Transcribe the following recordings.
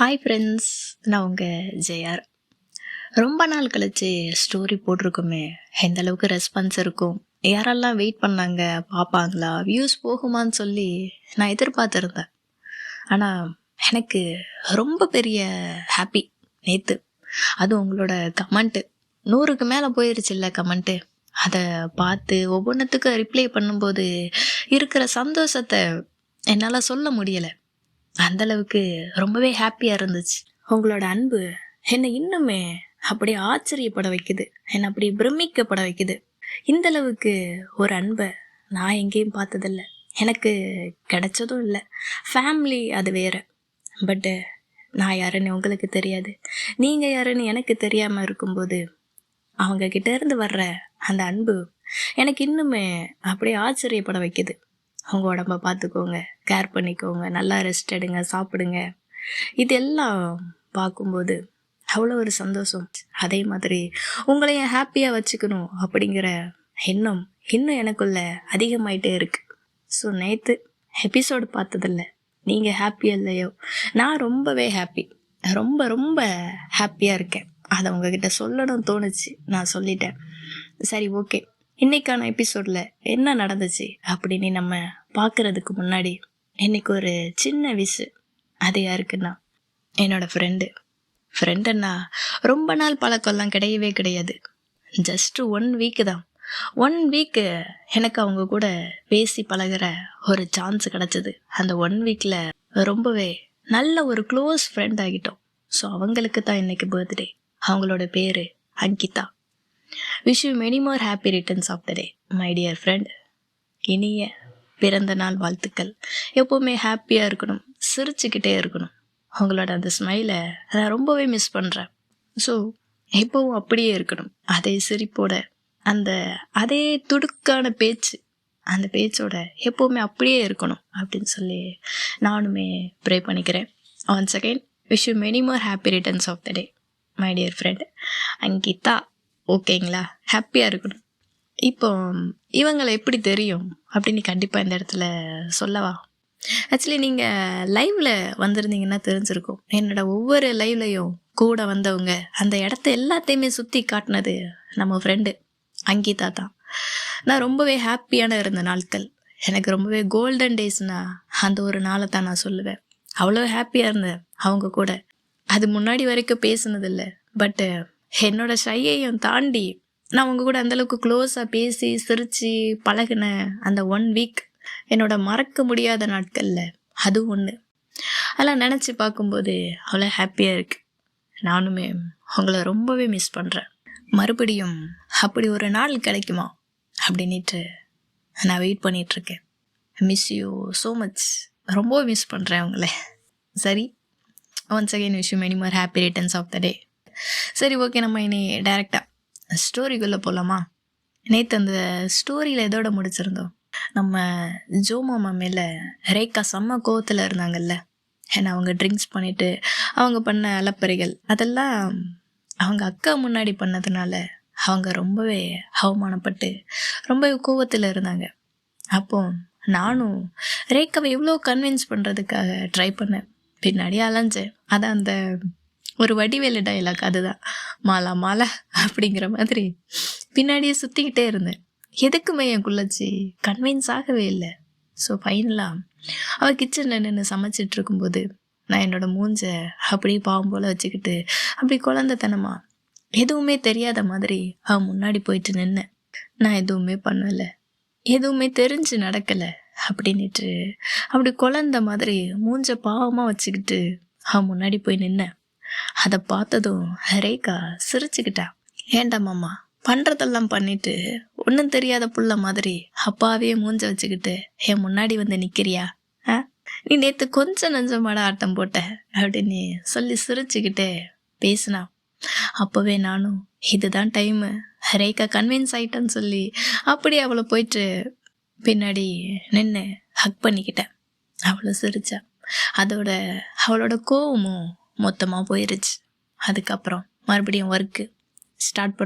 Hi friends, நான் உங்கள் ஜெயார். ரொம்ப நாள் கழிச்சு ஸ்டோரி போட்டிருக்குமே, எந்த அளவுக்கு ரெஸ்பான்ஸ் இருக்கும், யாரெல்லாம் வெயிட் பண்ணாங்க, பார்ப்பாங்களா, வியூஸ் போகுமான்னு சொல்லி நான் எதிர்பார்த்துருந்தேன். ஆனால் எனக்கு ரொம்ப பெரிய ஹாப்பி நேற்று. அது உங்களோட கமெண்ட்டு 100க்கு மேலே போயிருச்சுல்ல கமெண்ட்டு. அதை பார்த்து ஒவ்வொன்றுத்துக்கும் ரிப்ளை பண்ணும்போது இருக்கிற சந்தோஷத்தை என்னால் சொல்ல முடியலை. அந்தளவுக்கு ரொம்பவே ஹாப்பியாக இருந்துச்சு. உங்களோட அன்பு என்னை இன்னுமே அப்படியே ஆச்சரியப்பட வைக்குது, என்னை அப்படி பிரமிக்கப்பட வைக்குது. இந்தளவுக்கு ஒரு அன்பை நான் எங்கேயும் பார்த்ததில்ல, எனக்கு கிடைச்சதும் இல்லை. ஃபேமிலி அது வேறு, பட்டு நான் யாருன்னு உங்களுக்கு தெரியாது, நீங்கள் யாருன்னு எனக்கு தெரியாமல் இருக்கும்போது அவங்கக்கிட்ட இருந்து வர்ற அந்த அன்பு எனக்கு இன்னுமே அப்படியே ஆச்சரியப்பட வைக்குது. உங்கள் உடம்ப பார்த்துக்கோங்க, கேர் பண்ணிக்கோங்க, நல்லா ரெஸ்ட் எடுங்க, சாப்பிடுங்க. இதெல்லாம் பார்க்கும்போது அவ்வளோ ஒரு சந்தோஷம். அதே மாதிரி உங்களையும் ஹாப்பியாக வச்சுக்கணும் அப்படிங்கிற எண்ணம் இன்னும் எனக்குள்ள அதிகமாயிட்டே இருக்குது. ஸோ நேற்று எபிசோடு பார்த்ததில்ல, நீங்கள் ஹாப்பியாக இல்லையோ, நான் ரொம்பவே ஹாப்பி, ரொம்ப ரொம்ப ஹாப்பியாக இருக்கேன். அதை உங்ககிட்ட சொல்லணும்னு தோணுச்சு, நான் சொல்லிட்டேன். சரி, ஓகே. இன்றைக்கான எபிசோடில் என்ன நடந்துச்சு அப்படின்னு நம்ம பார்க்குறதுக்கு முன்னாடி இன்றைக்கி ஒரு சின்ன விஷயம். அது யாருக்குன்னா, என்னோடய ஃப்ரெண்டுன்னா ரொம்ப நாள் பழக்கம்லாம் கிடையவே கிடையாது. ஜஸ்ட்டு 1 வீக்கு தான். 1 வீக்கு எனக்கு அவங்க கூட பேசி பழகிற ஒரு சான்ஸ் கிடச்சிது. அந்த 1 வீக்கில் ரொம்பவே நல்ல ஒரு க்ளோஸ் ஃப்ரெண்ட் ஆகிட்டோம். ஸோ அவங்களுக்கு தான் இன்றைக்கி பர்த்டே. அவங்களோட பேர் Ankita. Wish you many more happy returns of the day my dear friend. இனிய பிறந்த நாள் வாழ்த்துக்கள். எப்போவுமே ஹாப்பியாக இருக்கணும், சிரிச்சுக்கிட்டே இருக்கணும். உங்களோட அந்த ஸ்மைலை நான் ரொம்பவே மிஸ் பண்ணுறேன். ஸோ எப்போவும் அப்படியே இருக்கணும், அதே சிரிப்போட, அதே துடுக்கான பேச்சு, அந்த பேச்சோட எப்போவுமே அப்படியே இருக்கணும் அப்படின்னு சொல்லி நானுமே ப்ரே பண்ணிக்கிறேன். Once again wish you many more happy returns of the day my dear friend Ankita. ஓகேங்களா? ஹாப்பியாக இருக்கணும். இப்போ இவங்களை எப்படி தெரியும் அப்படின்னு கண்டிப்பாக இந்த இடத்துல சொல்லவா? ஆக்சுவலி நீங்கள் லைவில் வந்திருந்தீங்கன்னா தெரிஞ்சிருக்கும். என்னோடய ஒவ்வொரு லைவ்லையும் கூட வந்தவங்க அந்த இடத்த எல்லாத்தையுமே சுற்றி காட்டினது நம்ம ஃப்ரெண்டு அங்கிதா தான். நான் ரொம்பவே ஹாப்பியான இருந்த நாட்கள், எனக்கு ரொம்பவே கோல்டன் டேஸ்னால் அந்த ஒரு நாளை தான் நான் சொல்லுவேன். அவ்வளோ ஹாப்பியாக இருந்தேன் அவங்க கூட. அது முன்னாடி வரைக்கும் பேசுனதில்லை, பட்டு என்னோட ஷையையும் தாண்டி நான் அவங்க கூட அந்தளவுக்கு க்ளோஸாக பேசி சிரித்து பழகின அந்த 1 வீக் என்னோட மறக்க முடியாத நாட்களில் அது ஒன்று. அதெல்லாம் நினச்சி பார்க்கும்போது அவ்வளோ ஹாப்பியாக இருக்குது. நானுமே அவங்கள ரொம்பவே மிஸ் பண்ணுறேன். மறுபடியும் அப்படி ஒரு நாள் கிடைக்குமா அப்படின்ட்டு நான் வெயிட் பண்ணிகிட்ருக்கேன். Miss you so much. ரொம்ப மிஸ் பண்ணுறேன் அவங்கள. சரி, once again wish you many more happy returns of the day. சரி, ஓகே. நம்ம இனி டைரெக்டாக ஸ்டோரிக்குள்ளே போகலாமா? நேற்று அந்த ஸ்டோரியில் எதோட முடிச்சிருந்தோம், நம்ம ஜோ மாமா மேலே ரேகா செம்ம கோவத்தில் இருந்தாங்கல்ல. ஏன்னா அவங்க ட்ரிங்க்ஸ் பண்ணிவிட்டு அவங்க பண்ண அலப்பறைகள் அதெல்லாம் அவங்க அக்கா முன்னாடி பண்ணதுனால அவங்க ரொம்பவே அவமானப்பட்டு ரொம்ப கோவத்தில் இருந்தாங்க. அப்போ நானும் ரேகாவை எவ்வளோ கன்வின்ஸ் பண்ணுறதுக்காக ட்ரை பண்ணேன், பின்னாடி அலைஞ்சேன். அதான் அந்த ஒரு வடிவேலு டைலாக், அதுதான், மாலா மாலா அப்படிங்கிற மாதிரி பின்னாடியே சுற்றிக்கிட்டே இருந்தேன். எதுக்குமே என் குள்ளச்சி கன்வின்ஸ் ஆகவே இல்லை. ஸோ ஃபைனலாக அவள் கிச்சனில் நின்று சமைச்சிட்டு இருக்கும்போது நான் என்னோடய மூஞ்சை அப்படியே பாவம் போல் வச்சுக்கிட்டு அப்படி குழந்தைத்தனமா எதுவுமே தெரியாத மாதிரி அவன் முன்னாடி போயிட்டு நின்னேன். நான் எதுவுமே பண்ணலை, எதுவுமே தெரிஞ்சு நடக்கலை அப்படின்ட்டு அப்படி குழந்த மாதிரி மூஞ்சை பாவமாக வச்சுக்கிட்டு அவன் முன்னாடி போய் நின்னேன். அதை பார்த்ததும் ரேகா சிரிச்சுக்கிட்டா. ஏண்டா மாமா, பண்ணுறதெல்லாம் பண்ணிட்டு ஒன்றும் தெரியாத புள்ள மாதிரி அப்பாவே மூஞ்ச வச்சுக்கிட்டு என் முன்னாடி வந்து நிற்கிறியா? நீ நேற்று கொஞ்சம் நஞ்சமாட ஆட்டம் போட்ட அப்படின்னு சொல்லி சிரிச்சுக்கிட்டே பேசினா. அப்போவே நானும் இதுதான் டைமு, ரேகா கன்வின்ஸ் ஆகிட்டான்னு சொல்லி அப்படி அவளை போயிட்டு பின்னாடி நின்று ஹக் பண்ணிக்கிட்டேன். அவளை சிரிச்சா. அதோட அவளோட கோவமும் மொத்தமாக போயிருச்சு. அதுக்கப்புறம் மறுபடியும் ஒர்க்கு ஸ்டார்ட்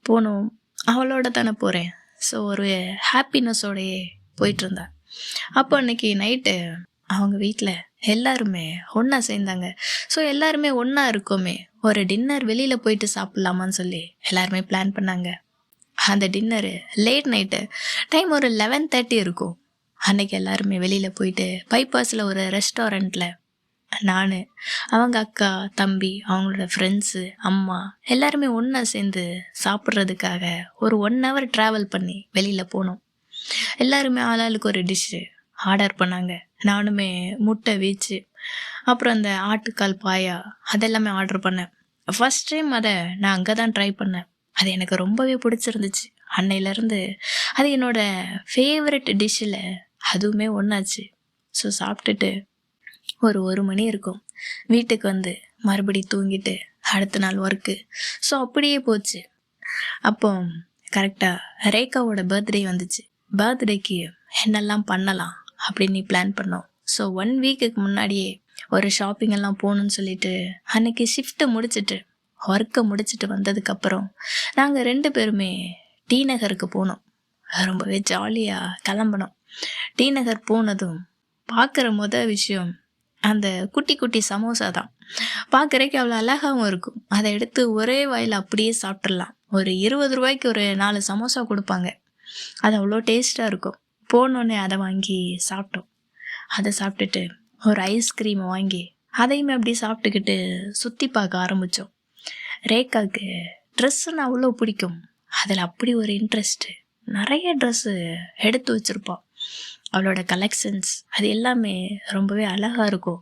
போனோம். அவளோட தானே போகிறேன். ஸோ ஒரு ஹாப்பினஸோடையே போயிட்டுருந்தேன். அப்போ அன்றைக்கி நைட்டு அவங்க வீட்டில் எல்லாருமே ஒன்றா சேர்ந்தாங்க. ஸோ எல்லாருமே ஒன்றா இருக்கோமே, ஒரு டின்னர் வெளியில் போயிட்டு சாப்பிட்லாமான்னு சொல்லி எல்லாருமே பிளான் பண்ணாங்க. அந்த டின்னரு லேட் நைட்டு டைம் ஒரு 11:30 இருக்கும். அன்னைக்கு எல்லாருமே வெளியில் போயிட்டு பைபாஸில் ஒரு ரெஸ்டாரண்ட்டில் நான், அவங்க அக்கா, தம்பி, அவங்களோட ஃப்ரெண்ட்ஸு, அம்மா எல்லாருமே ஒன்றா சேர்ந்து சாப்பிட்றதுக்காக ஒரு 1 ஹவர் ட்ராவல் பண்ணி வெளியில் போனோம். எல்லாருமே ஆளாளுக்கு ஒரு டிஷ்ஷு ஆர்டர் பண்ணாங்க. நானுமே முட்டை வீச்சு, அப்புறம் அந்த ஆட்டுக்கால் பாயா அதெல்லாமே ஆர்டர் பண்ணேன். ஃபஸ்ட் டைம் அதை நான் அங்கே தான் ட்ரை பண்ணேன். அது எனக்கு ரொம்பவே பிடிச்சிருந்துச்சு. அன்னையிலேருந்து அது என்னோடய ஃபேவரட் டிஷ்ஷில் அதுவுமே ஒன்றாச்சு. ஸோ சாப்பிட்டுட்டு ஒரு மணி இருக்கும். வீட்டுக்கு வந்து மறுபடி தூங்கிட்டு அடுத்த நாள் ஒர்க்கு. ஸோ அப்படியே போச்சு. அப்போ கரெக்டாக ரேகாவோட பர்த்டே வந்துச்சு. பர்த்டேக்கு என்னெல்லாம் பண்ணலாம் அப்படின்னு பிளான் பண்ணோம். ஸோ 1 வீக்குக்கு முன்னாடியே ஒரு ஷாப்பிங் எல்லாம் போகணுன்னு சொல்லிட்டு அன்னைக்கு ஷிஃப்ட்டை முடிச்சுட்டு ஒர்க்கை முடிச்சுட்டு வந்ததுக்கப்புறம் நாங்கள் 2 பேருமே டி நகருக்கு போனோம். ரொம்பவே ஜாலியாக கிளம்பினோம். டி நகர் போனதும் பார்க்குற விஷயம் அந்த குட்டி குட்டி சமோசா தான். பார்க்குறக்கு அவ்வளோ அழகாகவும் இருக்கும். அதை எடுத்து ஒரே வாயில் அப்படியே சாப்பிட்றலாம். ஒரு 20 ரூபாய்க்கு ஒரு 4 சமோசா கொடுப்பாங்க. அது அவ்வளோ டேஸ்ட்டாக இருக்கும். போனோடனே அதை வாங்கி சாப்பிட்டோம். அதை சாப்பிட்டுட்டு ஒரு ஐஸ்கிரீமை வாங்கி அதையுமே அப்படி சாப்பிட்டுக்கிட்டு சுற்றி பார்க்க ஆரம்பித்தோம். ரேகாவுக்கு ட்ரெஸ்ஸுன்னு அவ்வளோ பிடிக்கும். அதில் அப்படி ஒரு இன்ட்ரெஸ்ட்டு. நிறைய ட்ரெஸ்ஸு எடுத்து வச்சுருப்பாள். அவளோட கலெக்ஷன்ஸ் அது எல்லாமே ரொம்பவே அழகாக இருக்கும்.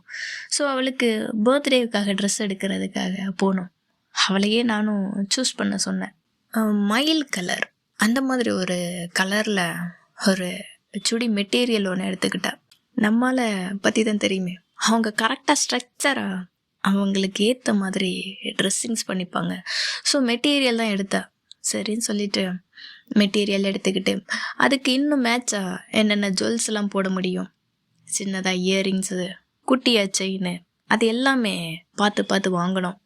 ஸோ அவளுக்கு பர்த்டேவுக்காக ட்ரெஸ் எடுக்கிறதுக்காக போனோம். அவளையே நானும் சூஸ் பண்ண சொன்னேன். மயில் கலர் அந்த மாதிரி ஒரு கலரில் ஒரு சுடி மெட்டீரியல் ஒன்று எடுத்துக்கிட்டா. நம்மளை பற்றி தான் தெரியுமே, அவங்க கரெக்டாக ஸ்ட்ரக்சராக அவங்களுக்கு ஏற்ற மாதிரி ட்ரெஸ்ஸிங்ஸ் பண்ணிப்பாங்க. ஸோ மெட்டீரியல் தான் எடுத்தா. சரின்னு சொல்லிட்டு மெட்டீரியல் எடுத்துக்கிட்டு அதுக்கு இன்னும் மேட்சாக என்னென்ன ஜுவல்ஸ்லாம் போட முடியும், சின்னதாக இயரிங்ஸு, குட்டியாக செயின், அது எல்லாமே பார்த்து பார்த்து வாங்கினோம்.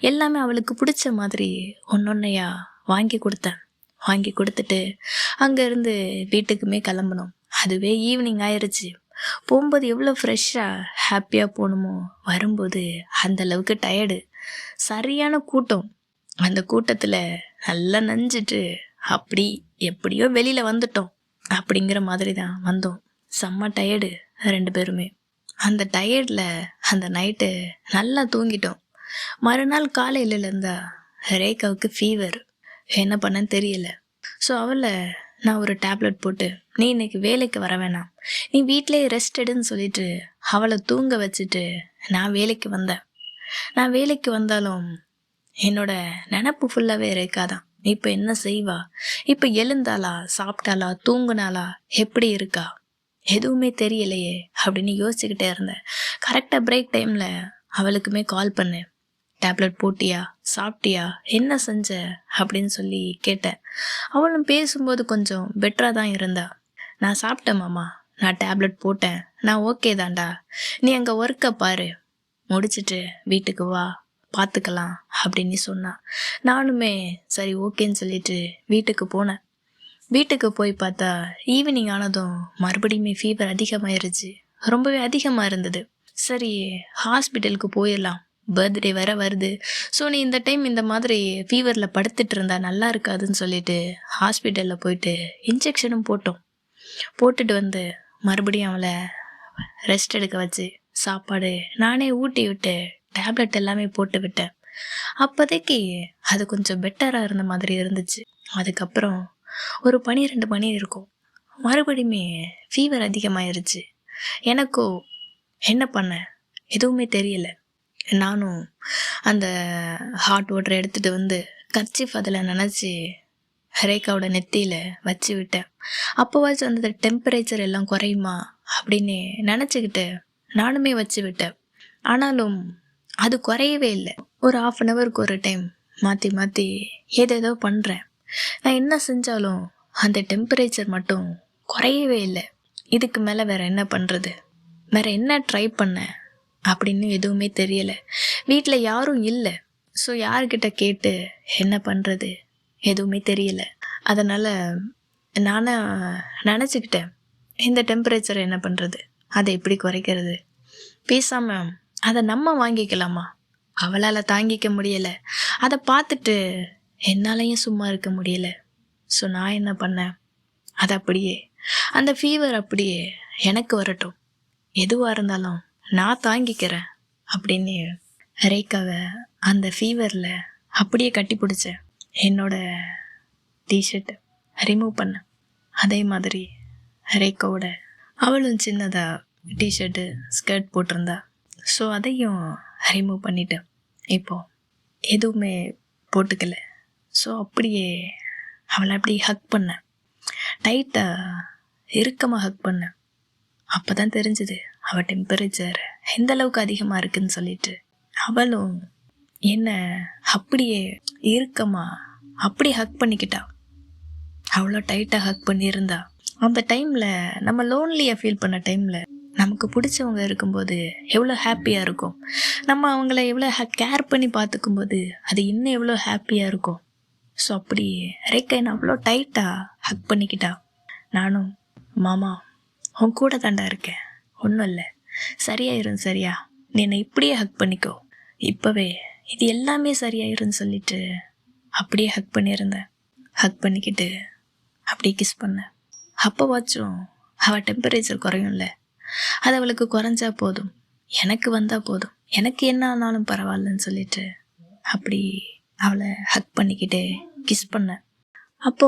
எல்லாமே அவளுக்கு பிடிச்ச மாதிரி ஒன்றொன்னையா வாங்கி கொடுத்தேன். வாங்கி கொடுத்துட்டு அங்கேருந்து வீட்டுக்குமே கிளம்புனோம். அதுவே ஈவினிங் ஆயிடுச்சு. போகும்போது எவ்வளோ ஃப்ரெஷ்ஷாக ஹாப்பியாக போகணுமோ, வரும்போது அந்தளவுக்கு டயர்டு. சரியான கூட்டம். அந்த கூட்டத்தில் நல்லா நஞ்சிட்டு அப்படி எப்படியோ வெளியில் வந்துட்டோம் அப்படிங்கிற மாதிரி தான் வந்தோம். செம்ம டயர்டு 2 பேருமே. அந்த டயர்டில் அந்த நைட்டு நல்லா தூங்கிட்டோம். மறுநாள் காலையில் இருந்தா ரேகாவுக்கு ஃபீவர். என்ன பண்ணன்னு தெரியல. ஸோ அவளை நான் ஒரு டேப்லெட் போட்டு, நீ இன்னைக்கு வேலைக்கு வர வேணாம், நீ வீட்டிலே ரெஸ்ட் எடுன்னு சொல்லிட்டு அவளை தூங்க வச்சுட்டு நான் வேலைக்கு வந்தேன். நான் வேலைக்கு வந்தாலும் என்னோட நினப்பு ஃபுல்லாகவே ரேகாதான். இப்போ என்ன செய்வா, இப்போ எழுந்தாளா, சாப்பிட்டாளா, தூங்குனாளா, எப்படி இருக்கா, எதுவுமே தெரியலையே அப்படின்னு யோசிச்சுக்கிட்டே இருந்தேன். கரெக்டாக பிரேக் டைமில் அவளுக்குமே கால் பண்ணேன். டேப்லெட் போட்டியா, சாப்பிட்டியா, என்ன செஞ்ச அப்படின்னு சொல்லி கேட்டேன். அவளும் பேசும்போது கொஞ்சம் பெட்டராக தான் இருந்தா. நான் சாப்பிட்டேன் மாமா, நான் டேப்லெட் போட்டேன், நான் ஓகே தான்டா, நீ அங்கே ஒர்க்கை பாரு, முடிச்சுட்டு வீட்டுக்கு வா, பார்த்துக்கலாம் அப்படின்னு சொன்னான். நானுமே சரி ஓகேன்னு சொல்லிட்டு வீட்டுக்கு போனேன். வீட்டுக்கு போய் பார்த்தா ஈவினிங் ஆனதும் மறுபடியுமே ஃபீவர் அதிகமாயிருச்சு. ரொம்பவே அதிகமாக இருந்தது. சரி ஹாஸ்பிட்டலுக்கு போயிடலாம், பர்த்டே வேற வருது. ஸோ நீ இந்த டைம் இந்த மாதிரி ஃபீவரில் படுத்துட்டு இருந்தா நல்லா இருக்காதுன்னு சொல்லிட்டு ஹாஸ்பிட்டலில் போயிட்டு இன்ஜெக்ஷனும் போட்டோம். போட்டுட்டு வந்து மறுபடியும் அவளை ரெஸ்ட் எடுக்க வச்சு சாப்பாடு நானே ஊட்டி விட்டு டேப்லெட் எல்லாமே போட்டு விட்டேன். அப்போதைக்கு அது கொஞ்சம் பெட்டராக இருந்த மாதிரி இருந்துச்சு. அதுக்கப்புறம் ஒரு 12 மணி இருக்கும். மறுபடியுமே ஃபீவர் அதிகமாயிருச்சு. எனக்கோ என்ன பண்ண எதுவுமே தெரியல. நானும் அந்த ஹாட் வாட்டரை எடுத்துகிட்டு வந்து கர்ச்சீஃப் அதில் நினச்சி ரேகாவோட நெத்தியில் வச்சு விட்டேன். அப்போவாச்சும் அந்த டெம்பரேச்சர் எல்லாம் குறையுமா அப்படின்னு நினச்சிக்கிட்டு நானுமே வச்சு விட்டேன். ஆனாலும் அது குறையவே இல்லை. ஒரு 1/2 ஹவருக்கு ஒரு டைம் மாற்றி மாற்றி ஏதேதோ பண்ணுறேன். நான் என்ன செஞ்சாலும் அந்த டெம்பரேச்சர் மட்டும் குறையவே இல்லை. இதுக்கு மேலே வேறு என்ன பண்ணுறது, வேறு என்ன ட்ரை பண்ணேன் அப்படின்னு எதுவுமே தெரியலை. வீட்டில் யாரும் இல்லை. ஸோ யார்கிட்ட கேட்டு என்ன பண்ணுறது எதுவுமே தெரியல. அதனால் நானாக நினச்சிக்கிட்டேன், இந்த டெம்பரேச்சரை என்ன பண்ணுறது, அதை எப்படி குறைக்கிறது, பேசாம அதை நம்ம வாங்கிக்கலாமா? அவளால் தாங்கிக்க முடியலை. அதை பார்த்துட்டு என்னாலையும் சும்மா இருக்க முடியல. ஸோ நான் என்ன பண்ணேன், அது அப்படியே அந்த ஃபீவர் அப்படியே எனக்கு வரட்டும், எதுவாக இருந்தாலும் நான் தாங்கிக்கிறேன் அப்படின்னு ரேக்காவை அந்த ஃபீவரில் அப்படியே கட்டி பிடிச்சேன். என்னோட டிஷர்ட்டை ரிமூவ் பண்ணேன். அதே மாதிரி ரேக்காவோட அவளும் சின்னதாக டிஷர்ட்டு ஸ்கர்ட் போட்டிருந்தா. ஸோ அதையும் ரிமூவ் பண்ணிட்டேன். இப்போது எதுவுமே போட்டுக்கல. ஸோ அப்படியே அவளை அப்படியே ஹக் பண்ணேன், டைட்டாக இறுக்கமாக ஹக் பண்ணேன். அப்போ தான் தெரிஞ்சுது அவள் டெம்பரேச்சர் எந்த அளவுக்கு அதிகமாக இருக்குதுன்னு சொல்லிட்டு. அவளும் என்ன அப்படியே இறுக்கமாக அப்படி ஹக் பண்ணிக்கிட்டா. அவ்வளோ டைட்டாக ஹக் பண்ணியிருந்தா. அந்த டைமில் நம்ம லோன்லியாக ஃபீல் பண்ண டைமில் நமக்கு பிடிச்சவங்க இருக்கும்போது எவ்வளோ ஹாப்பியாக இருக்கும். நம்ம அவங்கள எவ்வளோ கேர் பண்ணி பார்த்துக்கும்போது அது இன்னும் எவ்வளோ ஹாப்பியாக இருக்கும். ஸோ அப்படி ரேக்கா என்ன அவ்வளோ டைட்டாக ஹக் பண்ணிக்கிட்டா. நானும் மாமா உன் கூட தாண்டா இருக்கேன், ஒன்றும் இல்லை, சரியாயிரும் சரியா, நீ என்னை இப்படியே ஹக் பண்ணிக்கோ, இப்போவே இது எல்லாமே சரியாயிருன்னு சொல்லிட்டு அப்படியே ஹக் பண்ணியிருந்தேன். ஹக் பண்ணிக்கிட்டு அப்படியே கிஸ் பண்ணேன். அப்போவாச்சும் அவள் டெம்பரேச்சர் குறையும்ல, அது அவளுக்கு குறைஞ்சா போதும், எனக்கு வந்தால் போதும், எனக்கு என்ன ஆனாலும் பரவாயில்லன்னு சொல்லிட்டு அப்படி அவளை ஹக் பண்ணிக்கிட்டே கிஸ் பண்ணேன். அப்போ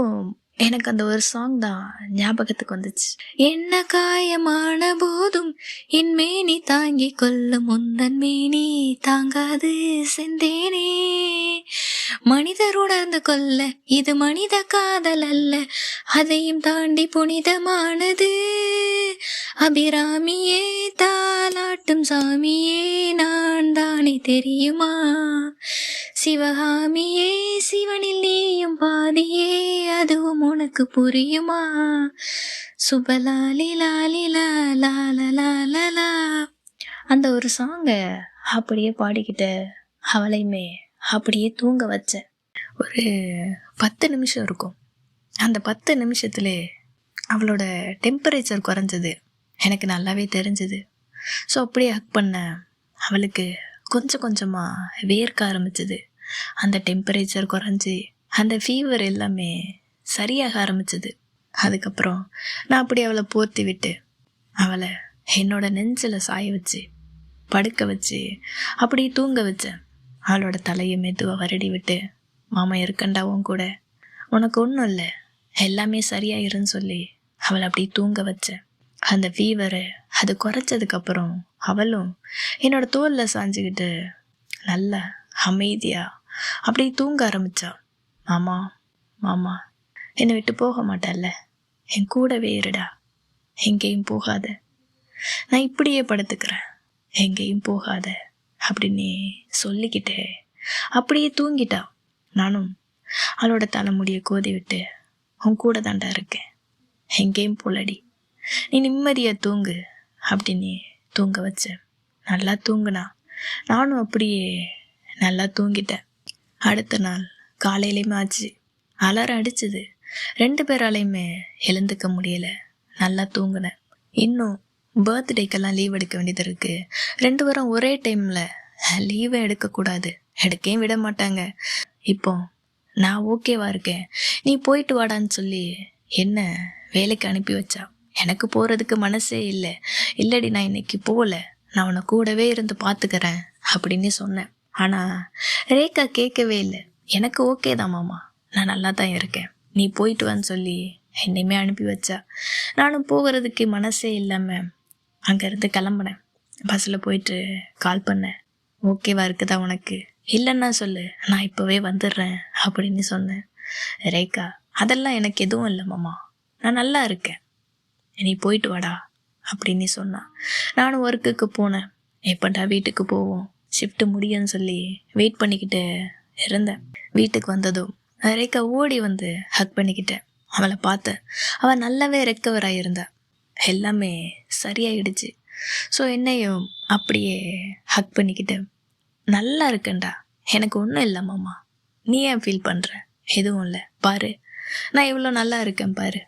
எனக்கு அந்த ஒரு சாங் தான் ஞாபகத்துக்கு வந்துச்சு. என்ன காயமான போதும் என் மேனி தாங்கி கொள்ளும் முந்தன் மேனி தாங்காது செந்தேனே, மனிதர் உணர்ந்து கொள்ள இது மனித காதல் அல்ல, அதையும் தாண்டி புனிதமானது, அபிராமியே தாலாட்டும் சாமியே நான் தானே தெரியுமா, சிவகாமியே சிவனில் நீயும் பாதியே அதுவும் உனக்கு புரியுமா, சுபலாலி லாலி லாலா. அந்த ஒரு சாங்கை அப்படியே பாடிக்கிட்ட அவளையுமே அப்படியே தூங்க வச்சேன். ஒரு 10 நிமிஷம் இருக்கும். அந்த 10 நிமிஷத்துல அவளோட டெம்பரேச்சர் குறைஞ்சது எனக்கு நல்லாவே தெரிஞ்சுது. ஸோ அப்படியே ஹக் பண்ண அவளுக்கு கொஞ்சம் கொஞ்சமாக வேர்க்க ஆரம்பிச்சிது. அந்த டெம்பரேச்சர் குறைஞ்சி அந்த ஃபீவர் எல்லாமே சரியாக ஆரம்பிச்சிது. அதுக்கப்புறம் நான் அப்படி அவளை போர்த்தி விட்டு அவளை என்னோட நெஞ்சில் சாய வச்சு படுக்க வச்சு அப்படியே தூங்க வச்சேன். அவளோட தலையை மெதுவாக வருடி விட்டு, மாமா இருக்கண்டாவும் கூட, உனக்கு ஒன்றும் இல்லை, எல்லாமே சரியாயிருன்னு சொல்லி அவளை அப்படியே தூங்க வச்சேன். அந்த ஃபீவரை அது குறைச்சதுக்கப்புறம் அவளும் என்னோட தோலில் சாஞ்சிக்கிட்டு நல்லா அமைதியாக அப்படியே தூங்க ஆரம்பித்தா. மாமா மாமா என்னை விட்டு போக மாட்டல்ல, என் கூடவே இருடா, எங்கேயும் போகாத, நான் இப்படியே படுத்துக்கிறேன், எங்கேயும் போகாத அப்படின்னு சொல்லிக்கிட்டே அப்படியே தூங்கிட்டா. நானும் அவளோட தலைமுடியை கோதி விட்டு, உன் கூட தாண்டா இருக்கேன், எங்கேயும் போலடி, நீ நிம்மதியாக தூங்கு அப்படின்னு தூங்க வச்சேன். நல்லா தூங்குனா. நானும் அப்படியே நல்லா தூங்கிட்டேன். அடுத்த நாள் காலையிலையுமே ஆச்சு, அலாரம் அடிச்சுது. 2 பேராலையுமே எழுந்துக்க முடியலை. நல்லா தூங்கினேன். இன்னும் பர்த்டேக்கெல்லாம் லீவ் எடுக்க வேண்டியது இருக்குது. 2 பேரும் ஒரே டைமில் லீவை எடுக்கக்கூடாது, எடுக்கையும் விட மாட்டாங்க. இப்போ நான் ஓகேவா இருக்கேன், நீ போயிட்டு வாடான்னு சொல்லி என்ன வேலைக்கு அனுப்பி வச்சா. எனக்கு போகிறதுக்கு மனசே இல்லை. இல்லடி நான் இன்னைக்கு போகல, நான் உன்னை கூடவே இருந்து பார்த்துக்கிறேன் அப்படின்னு சொன்னேன். ஆனால் ரேக்கா கேட்கவே இல்லை. எனக்கு ஓகே தான் மாமா, நான் நல்லா தான் இருக்கேன், நீ போயிட்டு வான்னு சொல்லி என்னையுமே அனுப்பி வச்சா. நானும் போகிறதுக்கு மனசே இல்லாமல் அங்கேருந்து கிளம்புனேன். பஸ்ஸில் போயிட்டு கால் பண்ணேன். ஓகேவா இருக்குதா உனக்கு? இல்லைன்னா சொல்லு, நான் இப்போவே வந்துடுறேன் அப்படின்னு சொன்னேன். ரேக்கா அதெல்லாம் எனக்கு எதுவும் இல்லை மாமா, நான் நல்லா இருக்கேன், நீ போயிட்டு வாடா அப்படின்னு சொன்னான். நானும் ஒர்க்குக்கு போனேன். எப்படா வீட்டுக்கு போவோம், ஷிஃப்ட்டு முடியும்னு சொல்லி வெயிட் பண்ணிக்கிட்டு இருந்தேன். வீட்டுக்கு வந்ததும் ரேக்கா ஓடி வந்து ஹக் பண்ணிக்கிட்டேன். அவளை பார்த்தேன். அவள் நல்லாவே ரெக்கவர் ஆகியிருந்தா. எல்லாமே சரியாயிடுச்சு. ஸோ என்னையும் அப்படியே ஹக் பண்ணிக்கிட்டேன். நல்லா இருக்கேன்டா, எனக்கு ஒன்றும் இல்லை மாமா, நீ ஏன் ஃபீல் பண்ணுற? எதுவும் இல்லை, பாரு நான் இவ்வளோ நல்லா இருக்கேன் பாரு,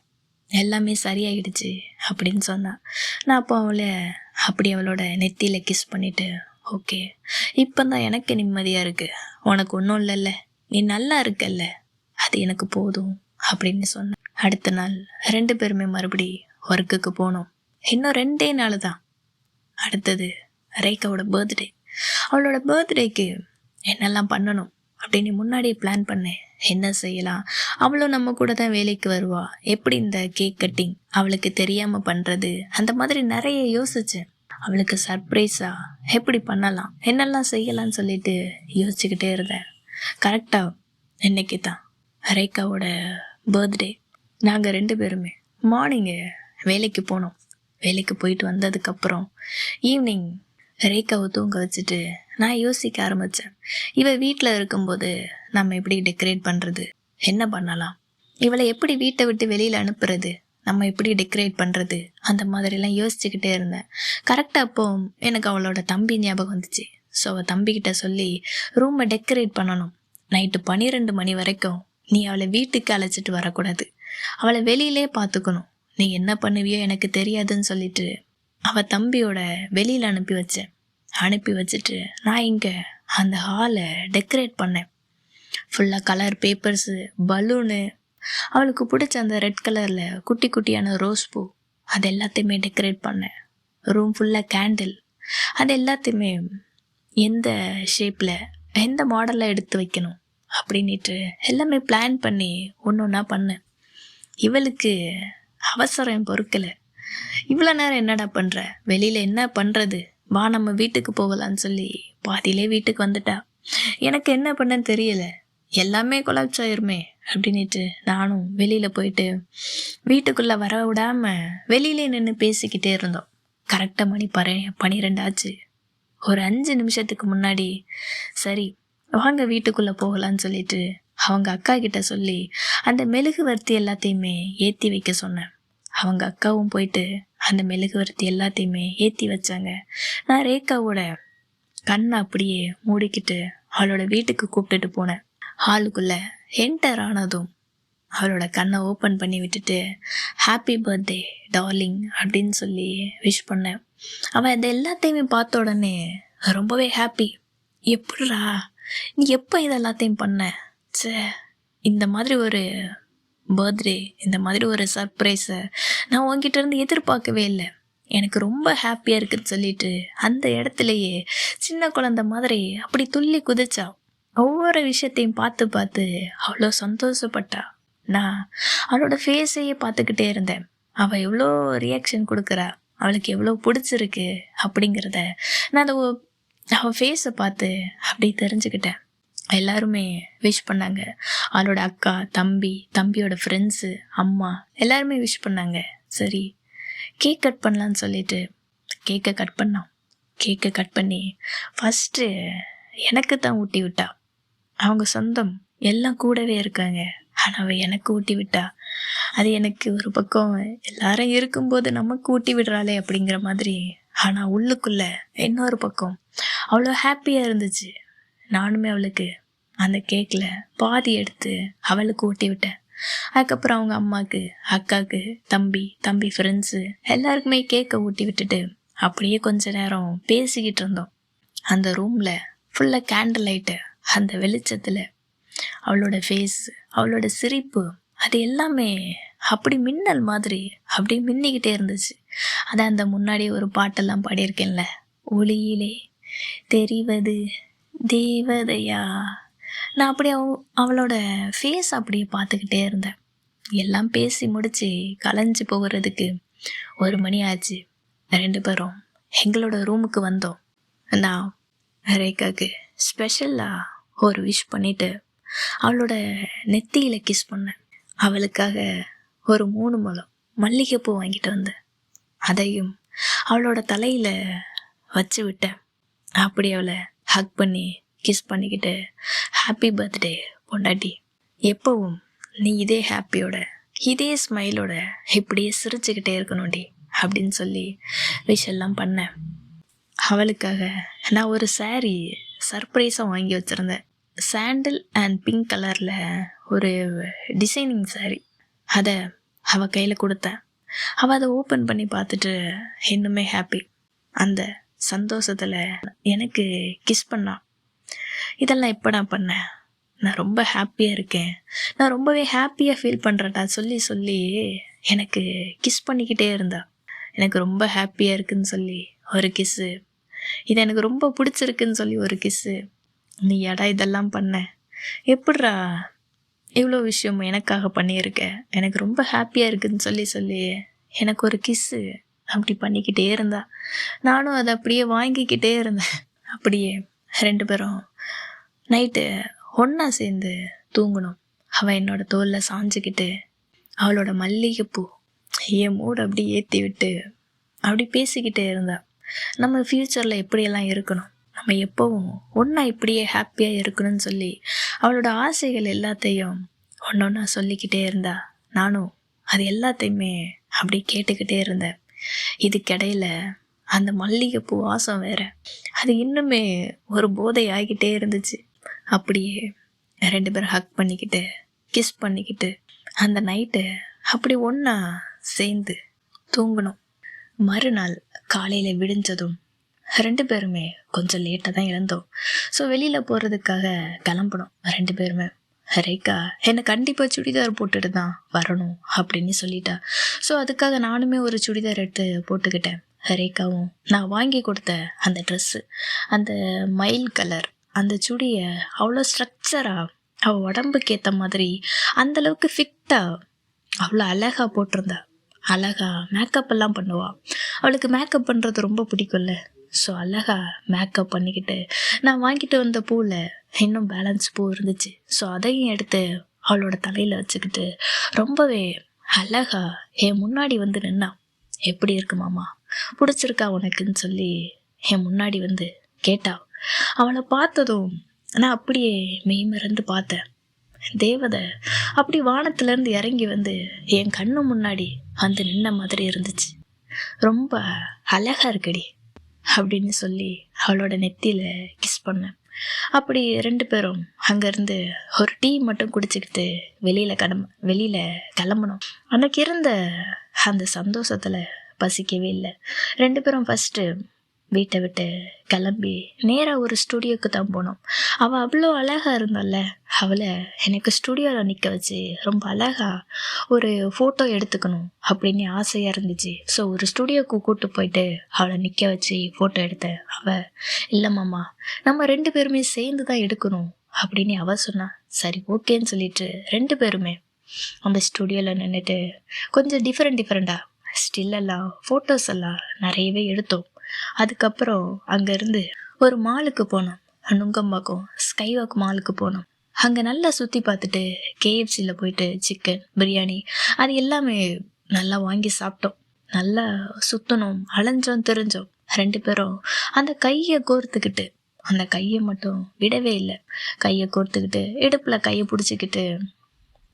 எல்லாமே சரியாயிடுச்சு அப்படின்னு சொன்னான். நான் அப்போ அவளை அப்படி அவளோட நெத்தியில் கிஸ் பண்ணிவிட்டு, ஓகே, இப்போ தான் எனக்கு நிம்மதியாக இருக்குது, உனக்கு ஒன்றும் இல்லைல்ல, நீ நல்லா இருக்கல்ல, அது எனக்கு போதும் அப்படின்னு சொன்னேன். அடுத்த நாள் 2 பேருமே மறுபடி ஒர்க்குக்கு போனோம். இன்னும் 2 நாள் தான். அடுத்தது ரேகாவோட பர்த்டே. அவளோட பர்த்டேக்கு என்னெல்லாம் பண்ணணும் அப்படின்னு முன்னாடியே பிளான் பண்ணேன். என்ன செய்யலாம், அவளும் நம்ம கூட தான் வேலைக்கு வருவா, எப்படி இந்த கேக் கட்டிங் அவளுக்கு தெரியாமல் பண்ணுறது, அந்த மாதிரி நிறைய யோசித்தேன். அவளுக்கு சர்ப்ரைஸாக எப்படி பண்ணலாம், என்னெல்லாம் செய்யலாம்னு சொல்லிட்டு யோசிச்சுக்கிட்டே இருந்தேன். கரெக்டாக இன்னைக்கு தான் ரேகாவோட பர்த்டே. நாங்கள் 2 பேருமே மார்னிங்கு வேலைக்கு போனோம். வேலைக்கு போயிட்டு வந்ததுக்கப்புறம் ஈவினிங் ரேகாவை தூங்க வச்சுட்டு நான் யோசிக்க ஆரம்பித்தேன். இவள் வீட்டில் இருக்கும்போது நம்ம எப்படி டெக்கரேட் பண்ணுறது, என்ன பண்ணலாம், இவளை எப்படி வீட்டை விட்டு வெளியில் அனுப்புறது, நம்ம எப்படி டெக்கரேட் பண்ணுறது, அந்த மாதிரிலாம் யோசிச்சுக்கிட்டே இருந்தேன். கரெக்டாக அப்போ எனக்கு அவளோட தம்பி ஞாபகம் வந்துச்சு. ஸோ அவள் தம்பிக்கிட்ட சொல்லி ரூமை டெக்கரேட் பண்ணணும், நைட்டு 12 மணி வரைக்கும் நீ அவளை வீட்டுக்கு அழைச்சிட்டு வரக்கூடாது, அவளை வெளியிலே பார்த்துக்கணும், நீ என்ன பண்ணுவியோ எனக்கு தெரியாதுன்னு சொல்லிட்டு அவள் தம்பியோட வெளியில் அனுப்பி வச்சுட்டு நான் இங்கே அந்த ஹாலை டெக்கரேட் பண்ணேன். ஃபுல்லாக கலர் பேப்பர்ஸு, பலூனு, அவளுக்கு பிடிச்ச அந்த ரெட் கலரில் குட்டி குட்டியான ரோஸ் பூ, அது எல்லாத்தையுமே டெக்கரேட் பண்ணேன். ரூம் ஃபுல்லாக கேண்டில், அது எல்லாத்தையுமே எந்த ஷேப்பில் எந்த மாடலில் எடுத்து வைக்கணும் அப்படின்ட்டு எல்லாமே பிளான் பண்ணி ஒன்று ஒன்றா பண்ணேன். இவளுக்கு அவசரம் பொறுக்கலை. இவ்வளோ நேரம் என்னடா பண்ணுற, வெளியில் என்ன பண்ணுறது, வா நம்ம வீட்டுக்கு போகலான்னு சொல்லி பாதியிலே வீட்டுக்கு வந்துட்டா. எனக்கு என்ன பண்ணன்னு தெரியலை, எல்லாமே கொலாப்ஸ் ஆயிருமே அப்படின்ட்டு நானும் வெளியில் போயிட்டு வீட்டுக்குள்ளே வர விடாமல் வெளியிலே நின்று பேசிக்கிட்டே இருந்தோம். கரெக்டாக மணி 12 ஆச்சு. ஒரு 5 நிமிஷத்துக்கு முன்னாடி சரி வாங்க வீட்டுக்குள்ளே போகலான்னு சொல்லிட்டு அவங்க அக்கா கிட்ட சொல்லி அந்த மெழுகுவர்த்தி எல்லாத்தையுமே ஏற்றி வைக்க சொன்னேன். அவங்க அக்காவும் போயிட்டு அந்த மெழுகுவர்த்தி எல்லாத்தையுமே ஏற்றி வச்சாங்க. நான் ரேகாவோட கண்ணை அப்படியே மூடிக்கிட்டு அவளோட வீட்டுக்கு கூப்பிட்டுட்டு போனேன். ஹாலுக்குள்ளே என்டர் ஆனதும் அவளோட கண்ணை ஓப்பன் பண்ணி விட்டுட்டு ஹாப்பி பர்த்டே டார்லிங் அப்படின்னு சொல்லி விஷ் பண்ணேன். அவள் இது எல்லாத்தையுமே பார்த்த உடனே ரொம்பவே ஹாப்பி. எப்படிரா நீ எப்போ இது எல்லாத்தையும் பண்ண, இந்த மாதிரி ஒரு பர்த்டே, இந்த மாதிரி ஒரு சர்ப்ரைஸை நான் உங்ககிட்ட இருந்து எதிர்பார்க்கவே இல்லை, எனக்கு ரொம்ப ஹாப்பியாக இருக்குன்னு சொல்லிட்டு அந்த இடத்துலையே சின்ன குழந்தை மாதிரி அப்படி துள்ளி குதிச்சா. ஒவ்வொரு விஷயத்தையும் பார்த்து பார்த்து அவ்வளோ சந்தோஷப்பட்டா. நான் அவளோட ஃபேஸையே பார்த்துக்கிட்டே இருந்தேன். அவள் எவ்வளோ ரியாக்ஷன் கொடுக்குறா, அவளுக்கு எவ்வளோ பிடிச்சிருக்கு அப்படிங்கிறத நான் அவள் ஃபேஸை பார்த்து அப்படி தெரிஞ்சுக்கிட்டேன். எல்லாருமே விஷ் பண்ணாங்க. அவளோட அக்கா, தம்பியோட ஃப்ரெண்ட்ஸு, அம்மா எல்லாருமே விஷ் பண்ணாங்க. சரி கேக் கட் பண்ணலான்னு சொல்லிட்டு கேக்கை கட் பண்ணி ஃபஸ்ட்டு எனக்கு தான் ஊட்டி விட்டா. அவங்க சொந்தம் எல்லாம் கூடவே இருக்காங்க, ஆனால் அவள் எனக்கு ஊட்டி விட்டா. அது எனக்கு ஒரு பக்கம் எல்லாரும் இருக்கும்போது நமக்கு ஊட்டி விடுறாளே அப்படிங்கிற மாதிரி, ஆனால் உள்ளுக்குள்ளே இன்னொரு பக்கம் அவ்வளோ ஹாப்பியாக இருந்துச்சு. நானுமே அவளுக்கு அந்த கேக்கில் பாதி எடுத்து அவளுக்கு ஊட்டி விட்டேன். அதுக்கப்புறம் அவங்க அம்மாவுக்கு, அக்காவுக்கு, தம்பி ஃப்ரெண்ட்ஸு எல்லாருக்குமே கேக்கை ஊட்டி விட்டுட்டு அப்படியே கொஞ்ச நேரம் பேசிக்கிட்டு இருந்தோம். அந்த ரூமில் ஃபுல்லாக கேண்டில் லைட்டு, அந்த வெளிச்சத்தில் அவளோட ஃபேஸ், அவளோட சிரிப்பு, அது எல்லாமே அப்படி மின்னல் மாதிரி அப்படியே மின்னிக்கிட்டே இருந்துச்சு. அதான் அந்த முன்னாடி ஒரு பாட்டெல்லாம் பாடியிருக்கேன்ல, ஒளியிலே தெரிவது தேவதையா. நான் அப்படியே அவளோட ஃபேஸ் அப்படியே பார்த்துக்கிட்டே இருந்தேன். எல்லாம் பேசி முடித்து கலைஞ்சி போகிறதுக்கு 1 மணி ஆச்சு. 2 பேரும் எங்களோட ரூமுக்கு வந்தோம். நான் ரேகாவுக்கு ஸ்பெஷலாக ஒரு விஷ் பண்ணிவிட்டு அவளோட நெத்தியில் கிஸ் பண்ணேன். அவளுக்காக ஒரு 3 முழம் மல்லிகைப்பூ வாங்கிட்டு வந்தேன். அதையும் அவளோட தலையில் வச்சு விட்டேன். அப்படி அவளை ஹக் பண்ணி கிஸ் பண்ணிக்கிட்டு ஹாப்பி பர்த்டே பொண்டாட்டி, எப்பவும் நீ இதே ஹாப்பியோட இதே ஸ்மைலோட இப்படியே சிரிச்சுக்கிட்டே இருக்கணும்டி அப்படின்னு சொல்லி விஷ் எல்லாம் பண்ணேன். அவளுக்காக நான் ஒரு saree சர்ப்ரைஸாக வாங்கி வச்சுருந்தேன். சாண்டில் அண்ட் பிங்க் கலரில் ஒரு டிசைனிங் saree. அதை அவள் கையில் கொடுத்தேன். அவள் அதை ஓப்பன் பண்ணி பார்த்துட்டு இன்னுமே ஹாப்பி. அந்த சந்தோஷத்தில் எனக்கு கிஸ் பண்ணான். இதெல்லாம் எப்போ நான் பண்ணேன், நான் ரொம்ப ஹாப்பியாக இருக்கேன், நான் ரொம்பவே ஹாப்பியாக ஃபீல் பண்ணுறேன்டா சொல்லி சொல்லி எனக்கு கிஸ் பண்ணிக்கிட்டே இருந்தா. எனக்கு ரொம்ப ஹாப்பியாக இருக்குன்னு சொல்லி ஒரு கிஸ்ஸு, இது எனக்கு ரொம்ப பிடிச்சிருக்குன்னு சொல்லி ஒரு கிஸ்ஸு. நீ எடா இதெல்லாம் பண்ண, எப்பட்றா இவ்வளோ விஷயம் எனக்காக பண்ணியிருக்க, எனக்கு ரொம்ப ஹாப்பியாக இருக்குன்னு சொல்லி சொல்லி எனக்கு ஒரு கிஸ்ஸு அப்படி பண்ணிக்கிட்டே இருந்தா. நானும் அதை அப்படியே வாங்கிக்கிட்டே இருந்தேன். அப்படியே 2 பேரும் நைட்டு ஒன்றா சேர்ந்து தூங்கணும். அவள் என்னோட தோளில் சாஞ்சிக்கிட்டு அவளோட மல்லிகைப்பூ என் மூடு அப்படி ஏற்றி விட்டு அப்படி பேசிக்கிட்டே இருந்தா. நம்ம ஃப்யூச்சரில் எப்படியெல்லாம் இருக்கணும், நம்ம எப்போவும் ஒன்றா இப்படியே ஹாப்பியாக இருக்கணும்னு சொல்லி அவளோட ஆசைகள் எல்லாத்தையும் ஒன்று ஒன்றா சொல்லிக்கிட்டே இருந்தா. நானும் அது எல்லாத்தையுமே அப்படி கேட்டுக்கிட்டே இருந்தேன். இதுக்கிடையில் அந்த மல்லிகைப்பூ வாசம் வேற, அது இன்னுமே ஒரு போதை ஆகிக்கிட்டே இருந்துச்சு. அப்படியே 2 பேரும் ஹக் பண்ணிக்கிட்டு கிஸ் பண்ணிக்கிட்டு அந்த நைட்டு அப்படி ஒன்றா சேர்ந்து தூங்கணும். மறுநாள் காலையில் விடிஞ்சதும் 2 பேருமே கொஞ்சம் லேட்டாக தான் எழுந்தோம். ஸோ வெளியில் போகிறதுக்காக கிளம்பணும் 2 பேருமே. ரேகா என்னை கண்டிப்பாக சுடிதார் போட்டுட்டு தான் வரணும் அப்படின்னு சொல்லிட்டா. ஸோ அதுக்காக நானுமே ஒரு சுடிதார் எடுத்து போட்டுக்கிட்டேன். ரேகாவும் நான் வாங்கி கொடுத்த அந்த ட்ரெஸ்ஸு, அந்த மயில் கலர் அந்த சுடியை அவ்வளோ ஸ்ட்ரக்சராக அவள் உடம்புக்கு ஏற்ற மாதிரி அந்தளவுக்கு ஃபிட்டாக அவ்வளோ அழகாக போட்டிருந்தா. அழகாக மேக்கப் எல்லாம் பண்ணுவாள். அவளுக்கு மேக்கப் பண்ணுறது ரொம்ப பிடிக்கும்ல. ஸோ அழகாக மேக்கப் பண்ணிக்கிட்டு நான் வாங்கிட்டு வந்த பூவில் இன்னும் பேலன்ஸ் பூ இருந்துச்சு. ஸோ அதையும் எடுத்து அவளோட தலையில் வச்சுக்கிட்டு ரொம்பவே அழகாக என் முன்னாடி வந்து நின்னா. எப்படி இருக்கு மாமா, பிடிச்சிருக்கா உனக்குன்னு சொல்லி என் முன்னாடி வந்து கேட்டா. அவளை பார்த்ததும் நான் அப்படியே மெய்மறந்து பார்த்தேன். தேவதை அப்படி வானத்திலேருந்து இறங்கி வந்து என் கண்ணு முன்னாடி வந்து நின்ன மாதிரி இருந்துச்சு. ரொம்ப அழகா இருக்கடி அப்படின்னு சொல்லி அவளோட நெத்தியில் கிஸ் பண்ணேன். அப்படி 2 பேரும் அங்கேருந்து ஒரு டீ மட்டும் குடிச்சிக்கிட்டு வெளியில் கிளம்பணும். அன்னைக்கு இருந்த அந்த சந்தோஷத்தில் பசிக்கவே இல்லை. 2 பேரும் ஃபஸ்ட்டு வீட்டை விட்டு கிளம்பி நேராக ஒரு ஸ்டுடியோக்கு தான் போனோம். அவள் அவ்வளோ அழகாக இருந்தால, அவளை எனக்கு ஸ்டுடியோவில் நிற்க வச்சு ரொம்ப அழகாக ஒரு ஃபோட்டோ எடுத்துக்கணும் அப்படின்னு ஆசையாக இருந்துச்சு. ஸோ ஒரு ஸ்டுடியோக்கு கூப்பிட்டு போயிட்டு அவளை நிற்க வச்சு ஃபோட்டோ எடுத்தேன். அவள் இல்லை மாமா, நம்ம 2 பேருமே சேர்ந்து தான் எடுக்கணும் அப்படின்னு அவள் சொன்னா. சரி ஓகேன்னு சொல்லிட்டு 2 பேருமே அந்த ஸ்டுடியோவில் நின்றுட்டு கொஞ்சம் டிஃப்ரெண்ட்டாக ஸ்டில்லெல்லாம் ஃபோட்டோஸ் எல்லாம் நிறையவே எடுத்தோம். அதுக்கப்புறம் அங்கேருந்து ஒரு மாலுக்கு போனோம். நுங்கம்பாக்கம் ஸ்கைவாக் மாலுக்கு போனோம். அங்கே நல்லா சுற்றி பார்த்துட்டு கேஎஃப்சியில் போயிட்டு சிக்கன் பிரியாணி அது எல்லாமே நல்லா வாங்கி சாப்பிட்டோம். நல்லா சுற்றணும், அலைஞ்சோம், தெரிஞ்சோம். 2 பேரும் அந்த கையை கோர்த்துக்கிட்டு, அந்த கையை மட்டும் விடவே இல்லை. கையை கோர்த்துக்கிட்டு இடுப்பில் கையை பிடிச்சிக்கிட்டு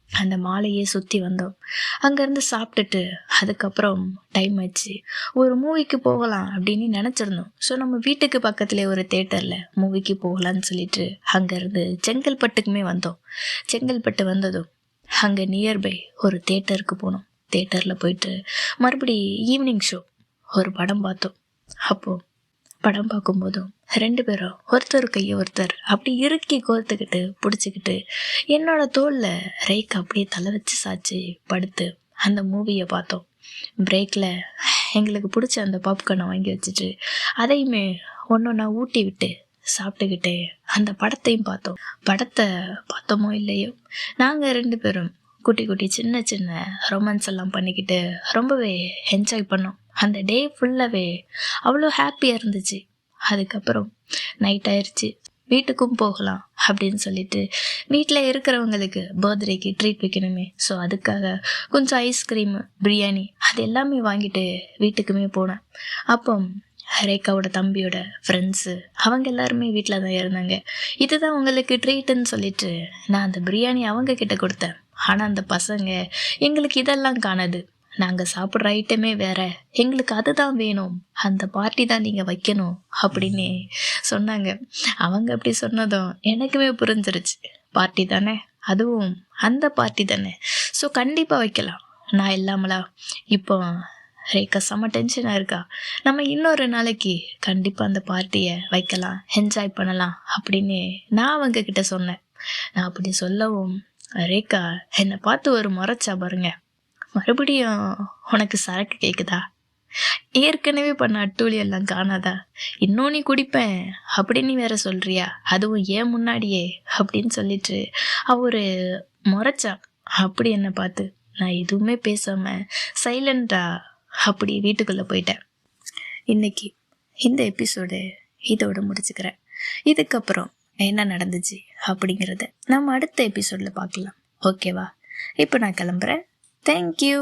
அந்த மாலையே சுற்றி வந்தோம். அங்கேருந்து சாப்பிட்டுட்டு அதுக்கப்புறம் டைம் ஆச்சு, ஒரு மூவிக்கு போகலாம் அப்படின்னு நினச்சிருந்தோம். ஸோ நம்ம வீட்டுக்கு பக்கத்துலேயே ஒரு தேட்டரில் மூவிக்கு போகலான்னு சொல்லிட்டு அங்கேருந்து செங்கல்பட்டுக்குமே வந்தோம். செங்கல்பட்டு வந்ததும் அங்கே நியர்பை ஒரு தேட்டருக்கு போனோம். தேட்டரில் போயிட்டு மறுபடி ஈவினிங் ஷோ ஒரு படம் பார்த்தோம். அப்போது படம் பார்க்கும்போதும் 2 பேரும் ஒருத்தர் கையை ஒருத்தர் அப்படி இறுக்கி கோர்த்துக்கிட்டு பிடிச்சிக்கிட்டு என்னோட தோளில் ரேக்கா அப்படியே தலை வச்சு சாய்ச்சி படுத்து அந்த மூவியை பார்த்தோம். பிரேக்கில் எங்களுக்கு பிடிச்ச அந்த பாப்கார்னை வாங்கி வச்சுட்டு அதையுமே ஒன்றா ஊட்டி விட்டு சாப்பிட்டுக்கிட்டே அந்த படத்தையும் பார்த்தோம். படத்தை பார்த்தோமோ இல்லையோ, நாங்கள் 2 பேரும் குட்டி குட்டி சின்ன சின்ன ரொமான்ஸ் எல்லாம் பண்ணிக்கிட்டு ரொம்பவே என்ஜாய் பண்ணோம். அந்த டே ஃபுல்லாகவே அவ்வளோ ஹாப்பியாக இருந்துச்சு. அதுக்கப்புறம் நைட் ஆயிடுச்சு, வீட்டுக்கும் போகலாம் அப்படின்னு சொல்லிட்டு வீட்டில் இருக்கிறவங்களுக்கு பர்த்டேக்கு ட்ரீட் வைக்கணுமே. ஸோ அதுக்காக கொஞ்சம் ஐஸ்கிரீமு பிரியாணி அது எல்லாமே வாங்கிட்டு வீட்டுக்குமே போனேன். அப்போ ரேகாவோட தம்பியோட ஃப்ரெண்ட்ஸு அவங்க எல்லாருமே வீட்டில் தான் இருந்தாங்க. இதுதான் உங்களுக்கு ட்ரீட்டுன்னு சொல்லிட்டு நான் அந்த பிரியாணி அவங்க கிட்ட கொடுத்தேன். ஆனால் அந்த பசங்க எங்களுக்கு இதெல்லாம் காணாது, நாங்கள் சாப்பிட்ற ஐட்டமே வேற, எங்களுக்கு அதுதான் வேணும், அந்த பார்ட்டி தான் நீங்கள் வைக்கணும் அப்படின்னு சொன்னாங்க. அவங்க அப்படி சொன்னதும் எனக்குமே புரிஞ்சிருச்சு, பார்ட்டி தானே, அதுவும் அந்த பார்ட்டி தானே, ஸோ கண்டிப்பாக வைக்கலாம், நான் இல்லாமலா? இப்போ ரேக்கா செம்ம டென்ஷனாக இருக்கா. நம்ம இன்னொரு நாளைக்கு கண்டிப்பாக அந்த பார்ட்டியை வைக்கலாம், என்ஜாய் பண்ணலாம் அப்படின்னு நான் அவங்க கிட்ட சொன்னேன். நான் அப்படி சொல்லவும் ரேக்கா என்னை பார்த்து ஒரு முறைச்சா பாருங்க. மறுபடியும் உனக்கு சரக்கு கேட்குதா? ஏற்கனவே பண்ண அட்டூழி எல்லாம் காணாதா? இன்னும் நீ குடிப்பேன் அப்படின்னு வேற சொல்றியா? அதுவும் ஏன் முன்னாடியே அப்படின்னு சொல்லிட்டு அவரு முறைச்சா. அப்படி என்னை பார்த்து நான் எதுவுமே பேசாம சைலண்டா அப்படி வீட்டுக்குள்ள போயிட்டேன். இன்னைக்கு இந்த எபிசோடு இதோட முடிச்சுக்கிறேன். இதுக்கப்புறம் என்ன நடந்துச்சு அப்படிங்கிறத நம்ம அடுத்த எபிசோட்ல பார்க்கலாம். ஓகேவா? இப்போ நான் கிளம்புறேன். தேங்க்யூ.